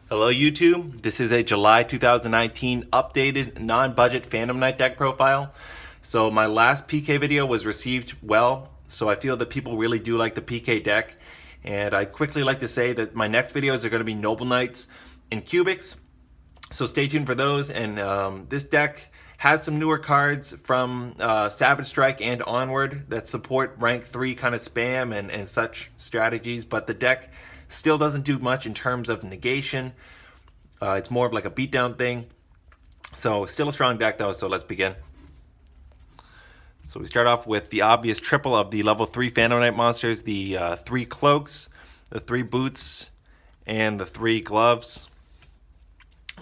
Hello YouTube, this is a July 2019 updated non-budget Phantom Knight deck profile. So my last PK video was received well, so I feel that people really do like the PK deck. And I'd quickly like to say that my next videos are going to be Noble Knights and Cubics. So stay tuned for those. And this deck has some newer cards from Savage Strike and onward that support rank 3 kind of spam and such strategies, but the deck still doesn't do much in terms of negation. It's more of like a beatdown thing. So still a strong deck though, so let's begin. So we start off with the obvious triple of the level 3 Phantom Knight monsters, the 3 cloaks, the 3 boots, and the 3 gloves.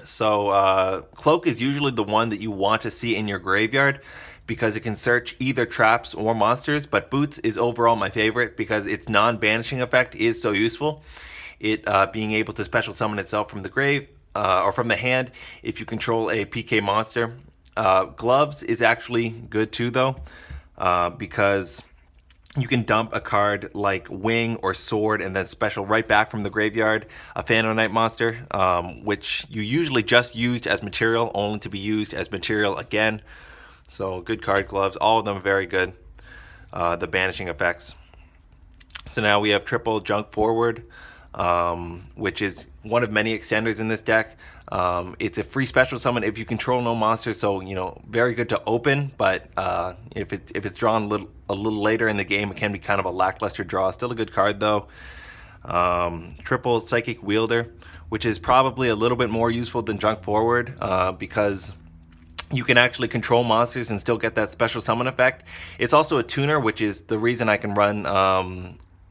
So cloak is usually the one that you want to see in your graveyard because it can search either traps or monsters, but boots is overall my favorite because its non-banishing effect is so useful. It being able to special summon itself from the grave or from the hand if you control a PK monster. Gloves is actually good too though because you can dump a card like Wing or Sword and then special right back from the graveyard a Phantom Knight monster, which you usually just used as material, only to be used as material again. So good card, gloves, all of them very good. The banishing effects. So now we have triple Junk Forward, which is one of many extenders in this deck. It's a free special summon if you control no monsters, so you know, very good to open, but if it's drawn a little later in the game, it can be kind of a lackluster draw. Still a good card though. Triple Psychic Wielder, which is probably a little bit more useful than Junk Forward because you can actually control monsters and still get that special summon effect. It's also a tuner, which is the reason I can run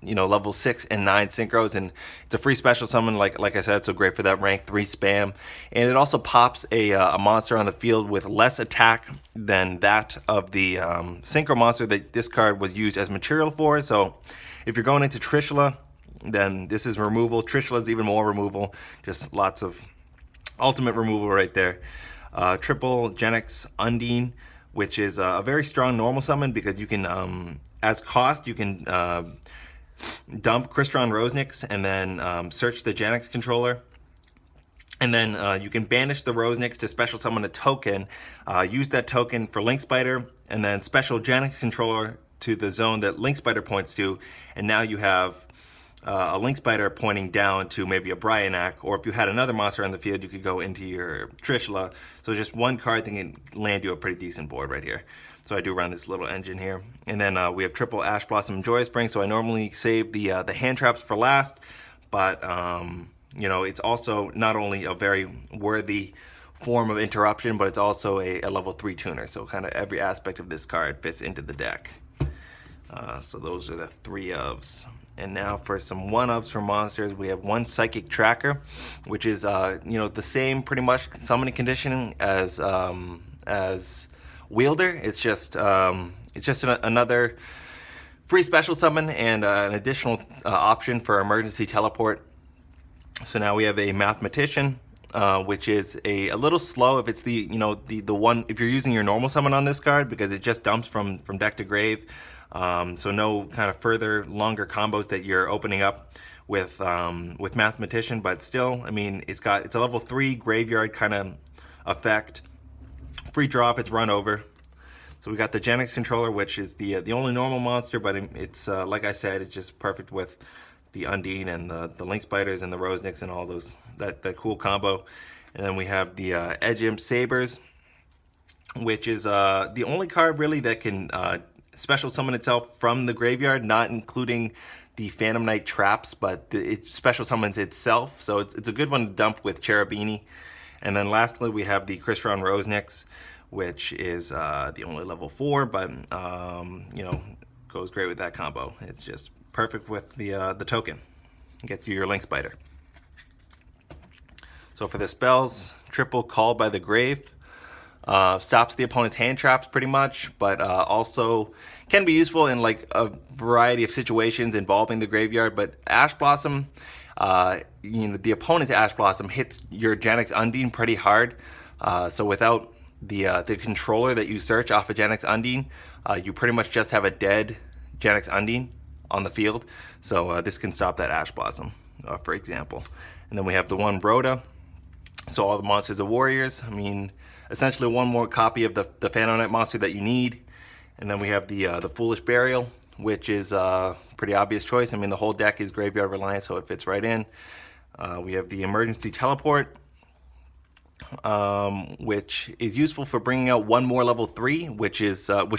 level 6 and 9 synchros, and it's a free special summon like I said, so great for that rank 3 spam. And it also pops a monster on the field with less attack than that of the synchro monster that this card was used as material for. So if you're going into Trishula, then this is removal. Trishula is even more removal, just lots of ultimate removal right there. Triple Genex Undine, which is a very strong normal summon because you can, as cost, you can dump Crystron Rosnix and then search the Genex controller. And then you can banish the Rosnix to special summon a token, use that token for Link Spider, and then special Genex controller to the zone that Link Spider points to, and now you have a Link Spider pointing down to maybe a Brionac, or if you had another monster on the field, you could go into your Trishula. So just one card that can land you a pretty decent board right here. So I do run this little engine here. And then we have triple Ash Blossom and Joyous Spring. So I normally save the hand traps for last, but you know, it's also not only a very worthy form of interruption, but it's also a level 3 tuner. So kind of every aspect of this card fits into the deck. So those are the 3 ofs. And now for some 1-ofs for monsters, we have 1 Psychic Tracker, which is the same pretty much summoning conditioning as Wielder. It's just another free special summon and an additional option for emergency teleport. So now we have a Mathematician, which is a little slow if it's the one if you're using your normal summon on this card, because it just dumps from deck to grave. So no kind of further longer combos that you're opening up with Mathematician, but still, I mean, it's a level 3 graveyard kind of effect. Free draw if it's run over. So we got the Genex controller, which is the only normal monster, but it's like I said, it's just perfect with the Undine and the Link Spiders and the Rosnix and all those that cool combo. And then we have the Edge Imp Sabers, which is the only card really that can special summon itself from the graveyard, not including the Phantom Knight traps, but it special summons itself. So it's a good one to dump with Cherubini. And then lastly, we have the Crystron Rosnix, which is the only level 4, but goes great with that combo. It's just perfect with the token. Gets you your Link Spider. So for the spells, triple Call by the Grave. Stops the opponent's hand traps pretty much, but also can be useful in like a variety of situations involving the graveyard. But Ash Blossom, the opponent's Ash Blossom hits your Genex Undine pretty hard. So without the controller that you search off of Genex Undine, you pretty much just have a dead Genex Undine on the field. So this can stop that Ash Blossom, for example. And then we have the one Rhoda. So all the monsters are warriors. I mean, essentially one more copy of the Phantom Knight monster that you need. And then we have the Foolish Burial, which is a pretty obvious choice. I mean, the whole deck is graveyard reliant, so it fits right in. We have the Emergency Teleport, which is useful for bringing out one more level 3, which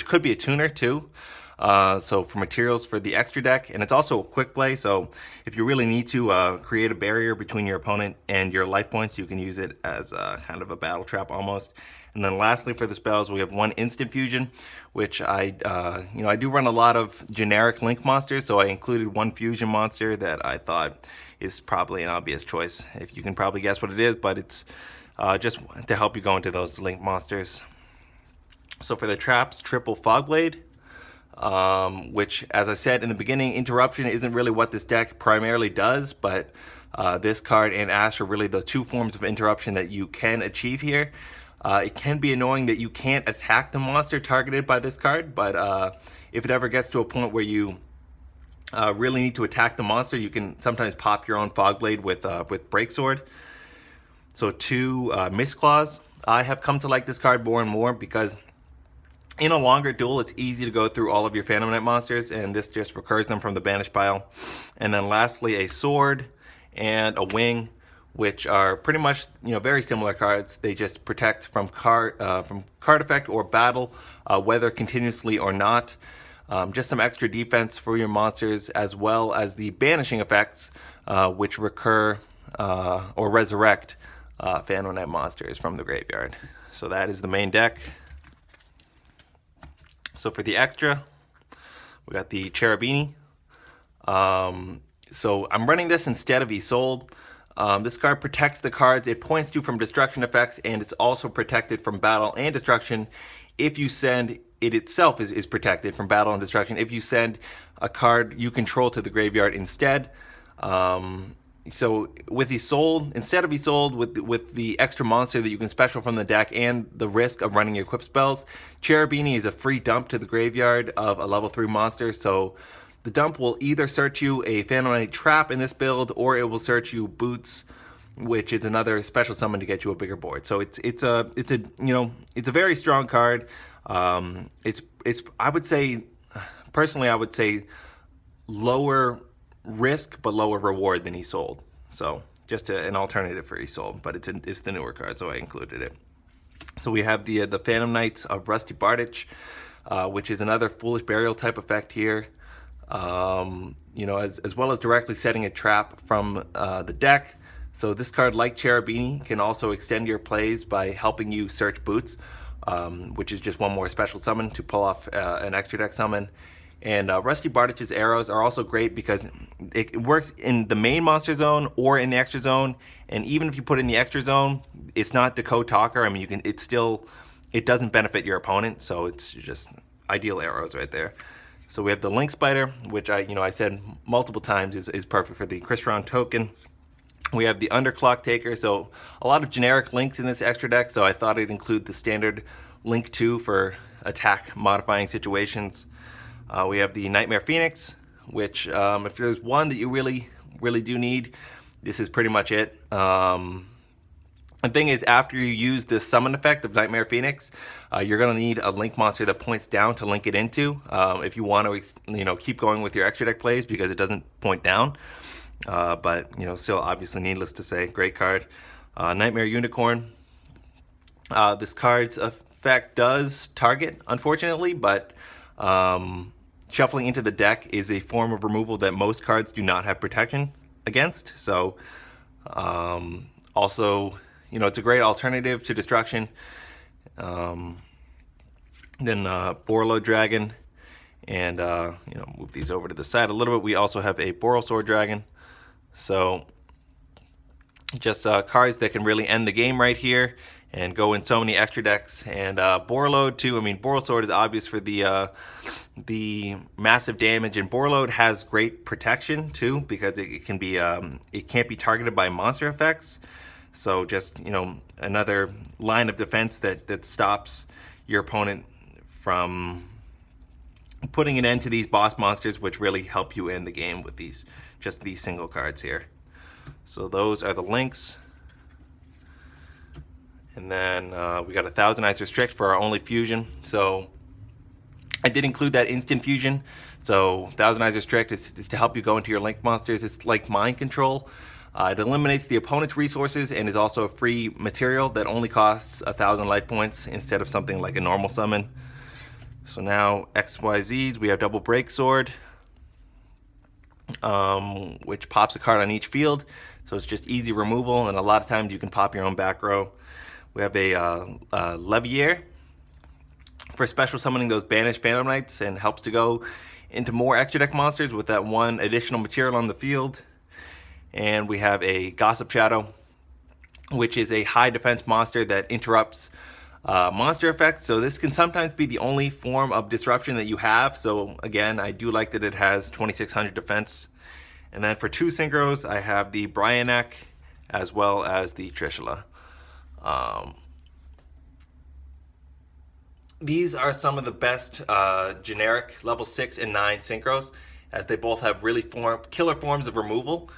could be a tuner too. So for materials for the extra deck, and it's also a quick play, so if you really need to create a barrier between your opponent and your life points, you can use it as kind of a battle trap almost. And then lastly for the spells, we have one Instant Fusion, which I do run a lot of generic Link monsters, so I included one fusion monster that I thought is probably an obvious choice. If you can probably guess what it is, but it's just to help you go into those Link monsters. So for the traps, triple Fogblade, which, as I said in the beginning, interruption isn't really what this deck primarily does, but this card and Ash are really the two forms of interruption that you can achieve here. It can be annoying that you can't attack the monster targeted by this card, but if it ever gets to a point where you really need to attack the monster, you can sometimes pop your own Fogblade with Breaksword. So two Mistclaws. I have come to like this card more and more because in a longer duel, it's easy to go through all of your Phantom Knight monsters, and this just recurs them from the banish pile. And then lastly, a Sword and a Wing, which are pretty much very similar cards. They just protect from card effect or battle, whether continuously or not. Just some extra defense for your monsters, as well as the banishing effects, which recur or resurrect Phantom Knight monsters from the graveyard. So that is the main deck. So for the extra, we got the Cherubini. So I'm running this instead of Isolde. This card protects the cards it points to from destruction effects, and it's also protected from battle and destruction. If you send it itself is protected from battle and destruction if you send a card you control to the graveyard instead. So with Isolde, instead of Isolde, with the extra monster that you can special from the deck and the risk of running equip spells, Cherubini is a free dump to the graveyard of a level 3 monster. So the dump will either search you a Phantom Knight trap in this build, or it will search you Boots, which is another special summon to get you a bigger board. So it's a very strong card. It's I would say, personally, I would say lower risk but lower reward than Isolde. So just an alternative for Isolde, but it's the newer card, so I included it. So we have the Phantom Knights of Rusty Bardich, which is another Foolish Burial type effect here. As well as directly setting a trap from the deck. So this card, like Cherubini, can also extend your plays by helping you search Boots, which is just one more special summon to pull off an extra deck summon. And Rusty Bardich's arrows are also great because it works in the main monster zone or in the extra zone. And even if you put it in the extra zone, it's not Decode Talker. I mean, it doesn't benefit your opponent, so it's just ideal arrows right there. So we have the Link Spider, which I said multiple times is perfect for the Crystron token. We have the Underclock Taker, so a lot of generic links in this extra deck, so I thought I'd include the standard Link 2 for attack modifying situations. We have the Nightmare Phoenix, which if there's one that you really do need, this is pretty much it. The thing is, after you use this summon effect of Nightmare Phoenix, you're going to need a Link monster that points down to link it into if you want to keep going with your extra deck plays, because it doesn't point down. But still, obviously, needless to say, great card. Nightmare Unicorn. This card's effect does target, unfortunately, but shuffling into the deck is a form of removal that most cards do not have protection against. So also, it's a great alternative to destruction. Then Borreload Dragon, and move these over to the side a little bit. We also have a Borrelsword Dragon. So just cards that can really end the game right here and go in so many extra decks. And Borreload too. I mean, Borrelsword is obvious for the massive damage, and Borreload has great protection too, because it can't be targeted by monster effects. So just another line of defense that stops your opponent from putting an end to these boss monsters, which really help you end the game with these single cards here. So those are the links. And then we got a Thousand Eyes Restrict for our only fusion. So I did include that instant fusion. So Thousand Eyes Restrict is to help you go into your link monsters. It's like mind control. It eliminates the opponent's resources and is also a free material that only costs 1,000 life points instead of something like a normal summon. So now XYZs, we have Double Break Sword, which pops a card on each field. So it's just easy removal, and a lot of times you can pop your own back row. We have a Levier for special summoning those banished Phantom Knights and helps to go into more extra deck monsters with that one additional material on the field. And we have a Gossip Shadow, which is a high defense monster that interrupts monster effects. So this can sometimes be the only form of disruption that you have. So again, I do like that it has 2600 defense. And then for 2 synchros, I have the Brionac as well as the Trishula. These are some of the best generic level 6 and 9 synchros, as they both have really killer forms of removal,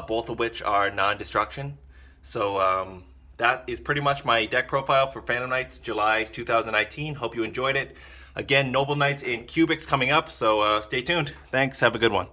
both of which are non-destruction. So that is pretty much my deck profile for Phantom Knights July 2019. Hope you enjoyed it. Again, Noble Knights in Cubics coming up, so stay tuned. Thanks, have a good one.